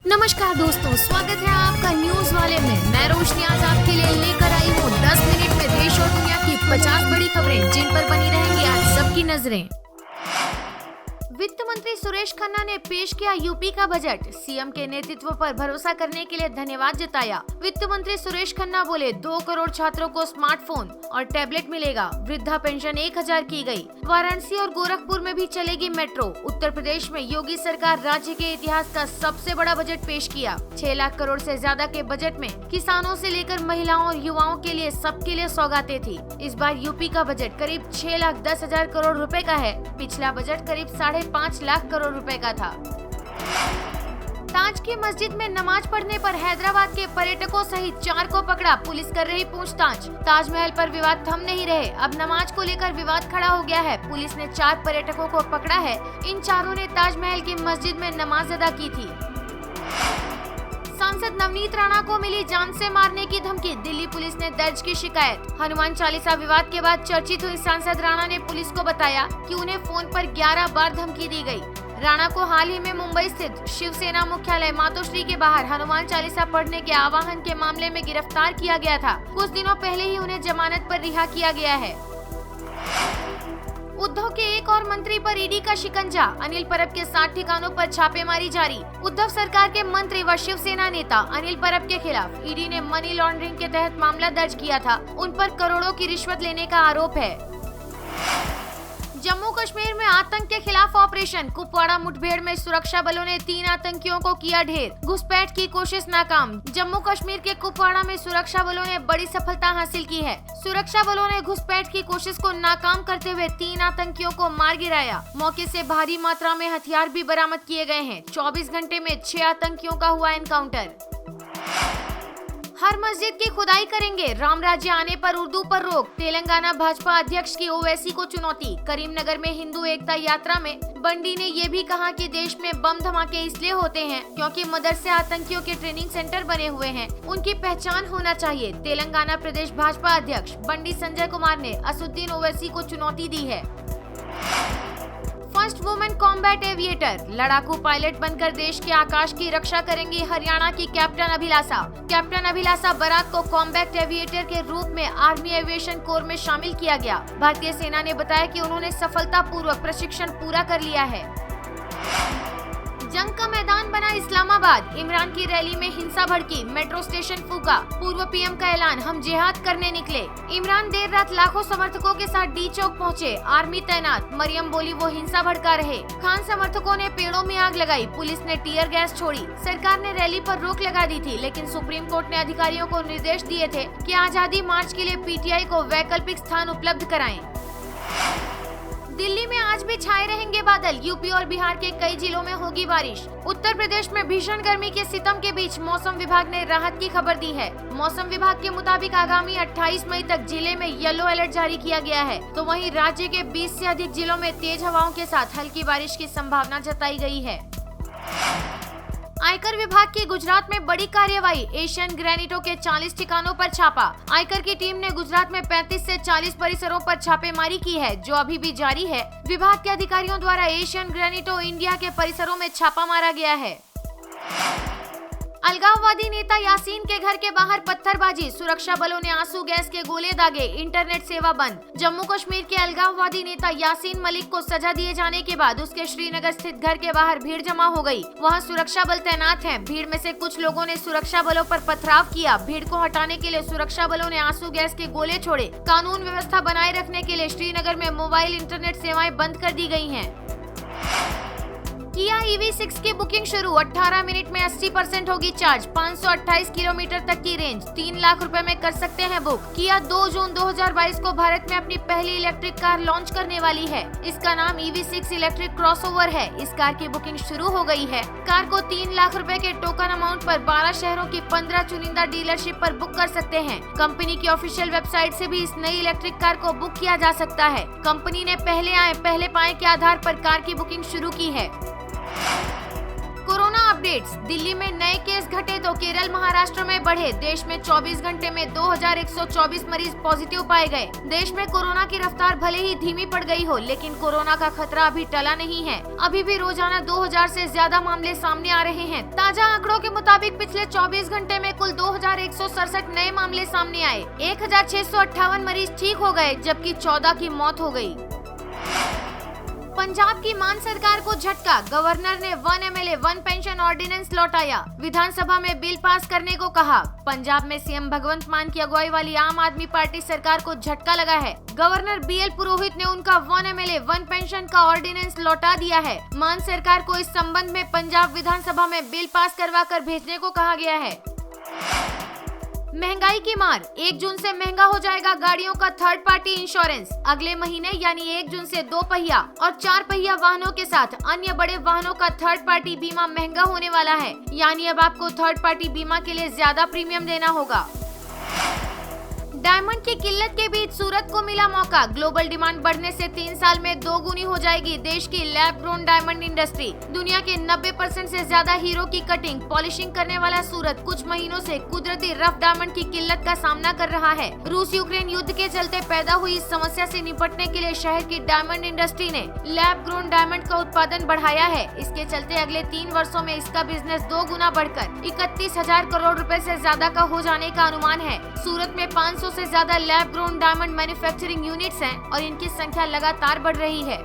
नमस्कार दोस्तों, स्वागत है आपका न्यूज वाले में। मैं रोशनी आज आपके लिए लेकर आई हूँ 10 मिनट में देश और दुनिया की 50 बड़ी खबरें जिन पर बनी रहेंगी आज सबकी नजरें। वित्त मंत्री सुरेश खन्ना ने पेश किया यूपी का बजट। सीएम के नेतृत्व पर भरोसा करने के लिए धन्यवाद जताया। वित्त मंत्री सुरेश खन्ना बोले 2 करोड़ छात्रों को स्मार्टफोन और टैबलेट मिलेगा। वृद्धा पेंशन 1000 की गई। वाराणसी और गोरखपुर में भी चलेगी मेट्रो। उत्तर प्रदेश में योगी सरकार राज्य के इतिहास का सबसे बड़ा बजट पेश किया। 6 लाख करोड़ से ज्यादा के बजट में किसानों से लेकर महिलाओं और युवाओं के लिए सबके लिए सौगातें थी। इस बार यूपी का बजट करीब 6,10,000 करोड़ रुपए का है। पिछला बजट करीब 5.5 लाख करोड़ रुपए का था। ताज की मस्जिद में नमाज पढ़ने पर हैदराबाद के पर्यटकों सहित 4 को पकड़ा। पुलिस कर रही पूछताछ। ताजमहल पर विवाद थम नहीं रहे। अब नमाज को लेकर विवाद खड़ा हो गया है। पुलिस ने 4 पर्यटकों को पकड़ा है। इन चारों ने ताजमहल की मस्जिद में नमाज अदा की थी। सांसद नवनीत राणा को मिली जान से मारने की धमकी। दिल्ली पुलिस ने दर्ज की शिकायत। हनुमान चालीसा विवाद के बाद चर्चित हुई सांसद राणा ने पुलिस को बताया कि उन्हें फोन पर 11 बार धमकी दी गई। राणा को हाल ही में मुंबई स्थित शिवसेना मुख्यालय मातोश्री के बाहर हनुमान चालीसा पढ़ने के आह्वान के मामले में गिरफ्तार किया गया था। कुछ दिनों पहले ही उन्हें जमानत पर रिहा किया गया है। उद्धव के एक और मंत्री पर ईडी का शिकंजा। अनिल परब के 7 ठिकानों पर छापेमारी जारी। उद्धव सरकार के मंत्री व शिवसेना नेता अनिल परब के खिलाफ ईडी ने मनी लॉन्ड्रिंग के तहत मामला दर्ज किया था। उन पर करोड़ों की रिश्वत लेने का आरोप है। जम्मू कश्मीर में आतंक के खिलाफ ऑपरेशन। कुपवाड़ा मुठभेड़ में सुरक्षा बलों ने 3 आतंकियों को किया ढेर। घुसपैठ की कोशिश नाकाम। जम्मू कश्मीर के कुपवाड़ा में सुरक्षा बलों ने बड़ी सफलता हासिल की है। सुरक्षा बलों ने घुसपैठ की कोशिश को नाकाम करते हुए 3 आतंकियों को मार गिराया। मौके से भारी मात्रा में हथियार भी बरामद किए गए हैं। 24 घंटे में 6 आतंकियों का हुआ एनकाउंटर। हर मस्जिद की खुदाई करेंगे। राम राज्य आने पर उर्दू पर रोक। तेलंगाना भाजपा अध्यक्ष की ओवैसी को चुनौती। करीमनगर में हिंदू एकता यात्रा में बंडी ने ये भी कहा कि देश में बम धमाके इसलिए होते हैं क्योंकि मदरसे आतंकियों के ट्रेनिंग सेंटर बने हुए हैं। उनकी पहचान होना चाहिए। तेलंगाना प्रदेश भाजपा अध्यक्ष बंडी संजय कुमार ने असुद्दीन ओवैसी को चुनौती दी है। First women combat aviator. लड़ाकू पायलट बनकर देश के आकाश की रक्षा करेंगी हरियाणा की कैप्टन अभिलाषा। कैप्टन अभिलाषा बराक को कॉम्बैट एविएटर के रूप में आर्मी एविएशन कोर में शामिल किया गया। भारतीय सेना ने बताया कि उन्होंने सफलतापूर्वक प्रशिक्षण पूरा कर लिया है। जंग का मैदान बना इस्लामाबाद। इमरान की रैली में हिंसा भड़की। मेट्रो स्टेशन फूका। पूर्व पीएम का ऐलान, हम जिहाद करने निकले। इमरान देर रात लाखों समर्थकों के साथ डी चौक पहुंचे। आर्मी तैनात। मरियम बोली वो हिंसा भड़का रहे। खान समर्थकों ने पेड़ों में आग लगाई। पुलिस ने टीयर गैस छोड़ी। सरकार ने रैली पर रोक लगा दी थी, लेकिन सुप्रीम कोर्ट ने अधिकारियों को निर्देश दिए थे कि आजादी मार्च के लिए पीटीआई को वैकल्पिक स्थान उपलब्ध कराएं। दिल्ली में आज भी छाए रहेंगे बादल। यूपी और बिहार के कई जिलों में होगी बारिश। उत्तर प्रदेश में भीषण गर्मी के सितम के बीच मौसम विभाग ने राहत की खबर दी है। मौसम विभाग के मुताबिक आगामी 28 मई तक जिले में येलो अलर्ट जारी किया गया है। तो वहीं राज्य के 20 से अधिक जिलों में तेज हवाओं के साथ हल्की बारिश की संभावना जताई गई है। आयकर विभाग की गुजरात में बड़ी कार्यवाही। एशियन ग्रेनिटो के 40 ठिकानों पर छापा। आयकर की टीम ने गुजरात में 35 से 40 परिसरों पर छापेमारी की है, जो अभी भी जारी है। विभाग के अधिकारियों द्वारा एशियन ग्रेनिटो इंडिया के परिसरों में छापा मारा गया है। अलगाववादी नेता यासीन के घर के बाहर पत्थरबाजी। सुरक्षा बलों ने आंसू गैस के गोले दागे। इंटरनेट सेवा बंद। जम्मू कश्मीर के अलगाववादी नेता यासीन मलिक को सजा दिए जाने के बाद उसके श्रीनगर स्थित घर के बाहर भीड़ जमा हो गई। वहां सुरक्षा बल तैनात हैं। भीड़ में से कुछ लोगों ने सुरक्षा बलों पर पथराव किया। भीड़ को हटाने के लिए सुरक्षा बलों ने आंसू गैस के गोले छोड़े। कानून व्यवस्था बनाए रखने के लिए श्रीनगर में मोबाइल इंटरनेट सेवाएं बंद कर दी गई हैं। किया EV6 की बुकिंग शुरू। 18 मिनट में 80% होगी चार्ज। 528 किलोमीटर तक की रेंज। 3 लाख रुपए में कर सकते हैं बुक। किया 2 जून 2022 को भारत में अपनी पहली इलेक्ट्रिक कार लॉन्च करने वाली है। इसका नाम EV6 इलेक्ट्रिक क्रॉसओवर है। इस कार की बुकिंग शुरू हो गई है। कार को 3 लाख रुपए के टोकन अमाउंट पर 12 शहरों की 15 चुनिंदा डीलरशिप पर बुक कर सकते हैं। कंपनी की ऑफिशियल वेबसाइट से भी इस नई इलेक्ट्रिक कार को बुक किया जा सकता है। कंपनी ने पहले आए पहले पाए के आधार पर कार की बुकिंग शुरू की है। Corona updates. दिल्ली में नए केस घटे तो केरल महाराष्ट्र में बढ़े। देश में 24 घंटे में 2124 मरीज पॉजिटिव पाए गए। देश में कोरोना की रफ्तार भले ही धीमी पड़ गई हो, लेकिन कोरोना का खतरा अभी टला नहीं है। अभी भी रोजाना 2000 से ज्यादा मामले सामने आ रहे हैं। ताजा आंकड़ों के मुताबिक पिछले 24 घंटे में कुल 2167 नए मामले सामने आए। 1658 मरीज ठीक हो गए, जबकि 14 की मौत हो गई। पंजाब की मान सरकार को झटका। गवर्नर ने 1 MLA 1 पेंशन ऑर्डिनेंस लौटाया। विधानसभा में बिल पास करने को कहा। पंजाब में सीएम भगवंत मान की अगुवाई वाली आम आदमी पार्टी सरकार को झटका लगा है। गवर्नर BL पुरोहित ने उनका 1 MLA 1 पेंशन का ऑर्डिनेंस लौटा दिया है। मान सरकार को इस संबंध में पंजाब विधानसभा में बिल पास करवा कर भेजने को कहा गया है। महंगाई की मार। 1 जून से महंगा हो जाएगा गाड़ियों का थर्ड पार्टी इंश्योरेंस। अगले महीने यानी 1 जून से 2 पहिया और 4 पहिया वाहनों के साथ अन्य बड़े वाहनों का थर्ड पार्टी बीमा महंगा होने वाला है। यानी अब आपको थर्ड पार्टी बीमा के लिए ज्यादा प्रीमियम देना होगा। डायमंड की किल्लत के बीच सूरत को मिला मौका। ग्लोबल डिमांड बढ़ने से 3 साल में 2 गुनी हो जाएगी देश की लैब ग्रोन डायमंड इंडस्ट्री। दुनिया के 90% से ज्यादा हीरो की कटिंग पॉलिशिंग करने वाला सूरत कुछ महीनों से कुदरती रफ डायमंड की किल्लत का सामना कर रहा है। रूस यूक्रेन युद्ध के चलते पैदा हुई इस समस्या से निपटने के लिए शहर की डायमंड इंडस्ट्री ने लैब ग्रोन डायमंड का उत्पादन बढ़ाया है। इसके चलते अगले 3 वर्षों में इसका बिजनेस 2 गुना बढ़कर 31,000 करोड़ रुपए से ज्यादा का हो जाने का अनुमान है। सूरत में 500 से ज्यादा lab grown diamond manufacturing units हैं और इनकी संख्या लगातार बढ़ रही है।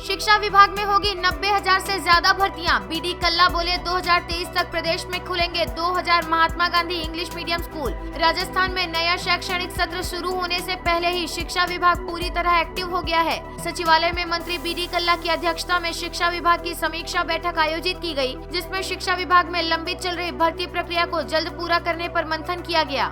शिक्षा विभाग में होगी 90,000 से ज्यादा भर्तियां। BD कल्ला बोले 2023 तक प्रदेश में खुलेंगे 2000 Mahatma Gandhi English medium school. Rajasthan में नया शैक्षणिक सत्र शुरू होने से पहले ही शिक्षा विभाग पूरी तरह एक्टिव हो गया है। सचिवालय में मंत्री BD कल्ला की अध्यक्षता में शिक्षा विभाग की समीक्षा बैठक आयोजित की गई, जिसमें शिक्षा विभाग में लंबित चल रही भर्ती प्रक्रिया को जल्द पूरा करने पर मंथन किया गया।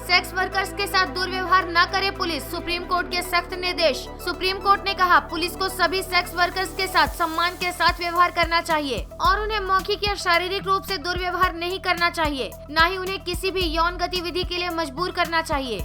सेक्स वर्कर्स के साथ दुर्व्यवहार न करे पुलिस। सुप्रीम कोर्ट के सख्त निर्देश। सुप्रीम कोर्ट ने कहा पुलिस को सभी सेक्स वर्कर्स के साथ सम्मान के साथ व्यवहार करना चाहिए और उन्हें मौखिक या शारीरिक रूप से दुर्व्यवहार नहीं करना चाहिए, न ही उन्हें किसी भी यौन गतिविधि के लिए मजबूर करना चाहिए।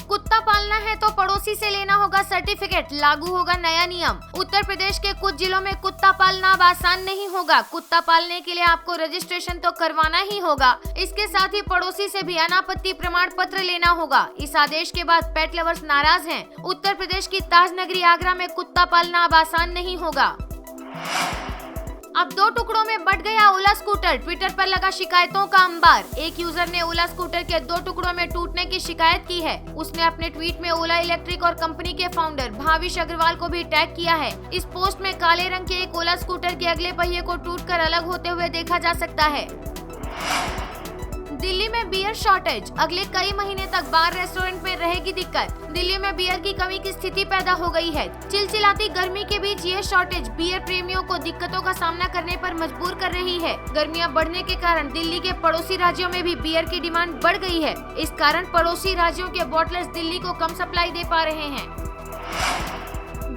कुत्ता पालना है तो पड़ोसी से लेना होगा सर्टिफिकेट। लागू होगा नया नियम। उत्तर प्रदेश के कुछ जिलों में कुत्ता पालना अब आसान नहीं होगा। कुत्ता पालने के लिए आपको रजिस्ट्रेशन तो करवाना ही होगा। इसके साथ ही पड़ोसी से भी अनापत्ति प्रमाण पत्र लेना होगा। इस आदेश के बाद पेट लवर्स नाराज हैं। उत्तर प्रदेश की ताज नगरी आगरा में कुत्ता पालना अब आसान नहीं होगा। अब 2 टुकड़ों में बंट गया ओला स्कूटर। ट्विटर पर लगा शिकायतों का अंबार। एक यूजर ने ओला स्कूटर के 2 टुकड़ों में टूटने की शिकायत की है। उसने अपने ट्वीट में ओला इलेक्ट्रिक और कंपनी के फाउंडर भाविश अग्रवाल को भी टैग किया है। इस पोस्ट में काले रंग के एक ओला स्कूटर के अगले पहिए को टूटकर अलग होते हुए देखा जा सकता है। दिल्ली में बियर शॉर्टेज। अगले कई महीने तक बार रेस्टोरेंट में रहेगी दिक्कत। दिल्ली में बियर की कमी की स्थिति पैदा हो गई है। चिलचिलाती गर्मी के बीच ये शॉर्टेज बियर प्रेमियों को दिक्कतों का सामना करने पर मजबूर कर रही है। गर्मियां बढ़ने के कारण दिल्ली के पड़ोसी राज्यों में भी बियर की डिमांड बढ़ गई है। इस कारण पड़ोसी राज्यों के बॉटलर्स दिल्ली को कम सप्लाई दे पा रहे हैं।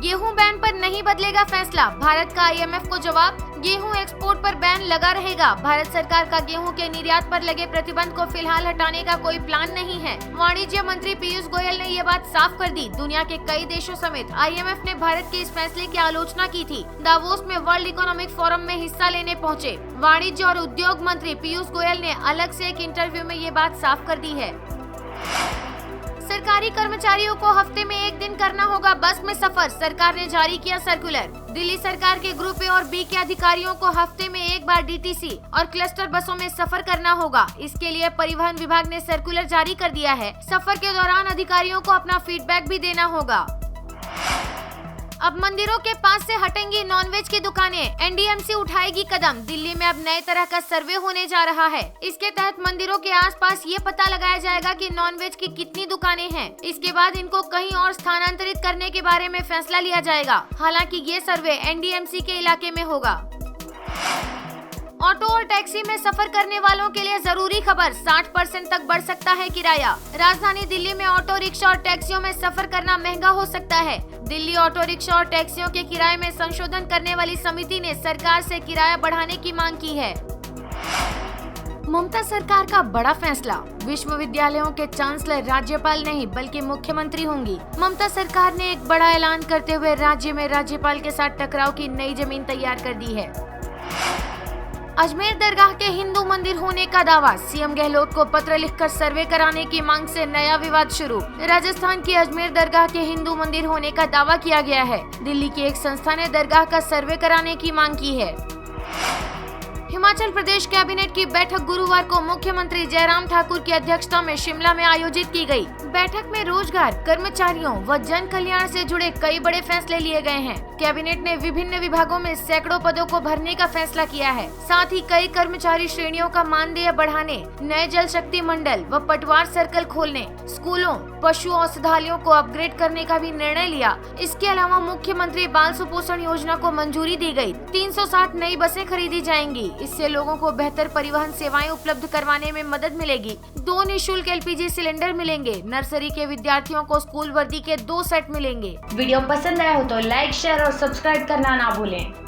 गेहूं बैन पर नहीं बदलेगा फैसला। भारत का IMF को जवाब। गेहूं एक्सपोर्ट पर बैन लगा रहेगा। भारत सरकार का गेहूं के निर्यात पर लगे प्रतिबंध को फिलहाल हटाने का कोई प्लान नहीं है। वाणिज्य मंत्री पीयूष गोयल ने ये बात साफ कर दी। दुनिया के कई देशों समेत IMF ने भारत के इस फैसले की आलोचना की थी। दावोस में वर्ल्ड इकोनॉमिक फोरम में हिस्सा लेने पहुंचे वाणिज्य और उद्योग मंत्री पीयूष गोयल ने अलग से एक इंटरव्यू में ये बात साफ कर दी है। सरकारी कर्मचारियों को हफ्ते में 1 दिन करना होगा बस में सफर। सरकार ने जारी किया सर्कुलर। दिल्ली सरकार के ग्रुप A और B के अधिकारियों को हफ्ते में 1 बार DTC और क्लस्टर बसों में सफर करना होगा। इसके लिए परिवहन विभाग ने सर्कुलर जारी कर दिया है। सफर के दौरान अधिकारियों को अपना फीडबैक भी देना होगा। अब मंदिरों के पास से हटेंगी नॉनवेज की दुकानें। NDMC उठाएगी कदम। दिल्ली में अब नए तरह का सर्वे होने जा रहा है। इसके तहत मंदिरों के आसपास ये पता लगाया जाएगा कि नॉनवेज की कितनी दुकानें हैं। इसके बाद इनको कहीं और स्थानांतरित करने के बारे में फैसला लिया जाएगा। हालांकि ये सर्वे NDMC के इलाके में होगा। ऑटो और टैक्सी में सफर करने वालों के लिए जरूरी खबर। 60% तक बढ़ सकता है किराया। राजधानी दिल्ली में ऑटो रिक्शा और टैक्सियों में सफर करना महंगा हो सकता है। दिल्ली ऑटो रिक्शा और टैक्सियों के किराए में संशोधन करने वाली समिति ने सरकार से किराया बढ़ाने की मांग की है। ममता सरकार का बड़ा फैसला, विश्वविद्यालयों के चांसलर राज्यपाल नहीं बल्कि मुख्यमंत्री होंगी। ममता सरकार ने एक बड़ा ऐलान करते हुए राज्य में राज्यपाल के साथ टकराव की नई जमीन तैयार कर दी है। अजमेर दरगाह के हिंदू मंदिर होने का दावा, सीएम गहलोत को पत्र लिखकर सर्वे कराने की मांग से नया विवाद शुरू। राजस्थान की अजमेर दरगाह के हिंदू मंदिर होने का दावा किया गया है। दिल्ली की एक संस्था ने दरगाह का सर्वे कराने की मांग की है। हिमाचल प्रदेश कैबिनेट की बैठक गुरुवार को मुख्यमंत्री जयराम ठाकुर की अध्यक्षता में शिमला में आयोजित की गई। बैठक में रोजगार, कर्मचारियों व जन कल्याण से जुड़े कई बड़े फैसले लिए गए हैं। कैबिनेट ने विभिन्न विभागों में सैकड़ों पदों को भरने का फैसला किया है। साथ ही कई कर्मचारी श्रेणियों का मानदेय बढ़ाने, नए जल शक्ति मंडल व पटवार सर्कल खोलने, स्कूलों, पशु औषधालयों को अपग्रेड करने का भी निर्णय लिया। इसके अलावा मुख्यमंत्री बाल सुपोषण योजना को मंजूरी दी गई। 360 नई बसें खरीदी जाएंगी। इससे लोगों को बेहतर परिवहन सेवाएं उपलब्ध करवाने में मदद मिलेगी। 2 निःशुल्क LPG सिलेंडर मिलेंगे। नर्सरी के विद्यार्थियों को स्कूल वर्दी के 2 सेट मिलेंगे। वीडियो पसंद आया हो तो लाइक, शेयर और सब्सक्राइब करना ना भूलें।